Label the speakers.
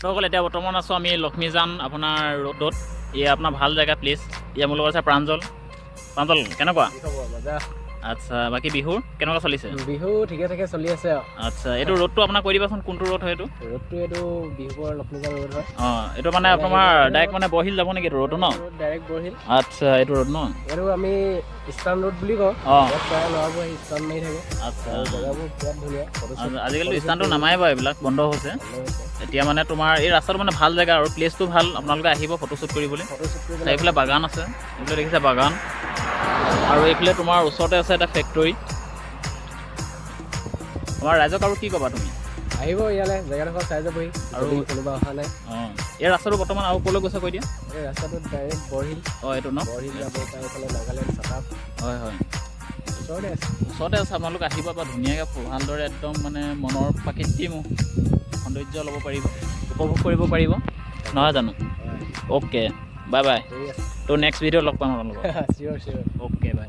Speaker 1: সকল এতিয়া বৰ্তমান আছোঁ আমি লক্ষ্মীজান আপোনাৰ ৰোডত এয়া আপোনাৰ ভাল জেগা প্লেচ এয়া মোৰ লগত আছে প্ৰাঞ্জল কেনেকুৱা আচ্ছা বাকী বিহুৰ কেনেকুৱা চলিছে
Speaker 2: বিহু ঠিকে থাকে চলি আছে
Speaker 1: আচ্ছা এইটো ৰোডটো আপোনাক কৈ দিবাচোন কোনটো ৰোড হয় এইটো
Speaker 2: এইটো বিহুপুৰ লক্ষ্মীজান ৰোড হয়
Speaker 1: এইটো মানে আপোনাৰ ডাইৰেক্ট মানে বৰহিল যাব নেকি ৰোডটো ন
Speaker 2: ডাইৰেক্ট বৰহিল
Speaker 1: আচ্ছা এইটো ৰোড ন
Speaker 2: এইটো আমি ইষ্টাৰ্ণ ৰোড বুলি কওঁ প্ৰায় ল'ৰাবোৰ আহি ইষ্টাৰ্ণ মাৰি থাকে
Speaker 1: আচ্ছা
Speaker 2: জেগাবোৰ বিৰাট ধুনীয়া
Speaker 1: আজিকালিতো ইষ্টাৰ্ণটো নামাৰে বাৰু এইবিলাক বন্ধ হৈছে এতিয়া মানে তোমাৰ এই ৰাস্তাটো মানে ভাল জেগা আৰু প্লেচটো ভাল আপোনালোকে আহিব ফটোশ্বুট কৰিবলৈ এইফালে বাগান আছে এইফালে দেখিছে বাগান আৰু এইফালে তোমাৰ ওচৰতে আছে এটা ফেক্টৰী আমাৰ ৰাইজক আৰু কি ক'বা তুমি
Speaker 2: আহিব ইয়ালৈ জেগাডোখৰ চাই যাবহি আৰু কোনোবা অহা নাই
Speaker 1: এই ৰাস্তাটো বৰ্তমান আৰু ক'লৈ গৈছে কৈ দিয়া
Speaker 2: এই ৰাস্তাটো ডাইৰেক্ট বৰহিল
Speaker 1: এইটো ন
Speaker 2: বৰহিল যাব এইফালে নাগালেণ্ড চাটাপ
Speaker 1: হয়
Speaker 2: ওচৰতে
Speaker 1: আছে আপোনালোক আহিব বা ধুনীয়াকৈ ভালদৰে একদম মানে মনৰ প্ৰাকৃতিক সৌন্দৰ্য ল'ব পাৰিব উপভোগ কৰিব পাৰিব নহয় জানো অ'কে বাই বাই ত' নেক্সট ভিডিঅ' লগ পাম আপোনালোকক
Speaker 2: চিয়'ৰ
Speaker 1: অ'কে বাই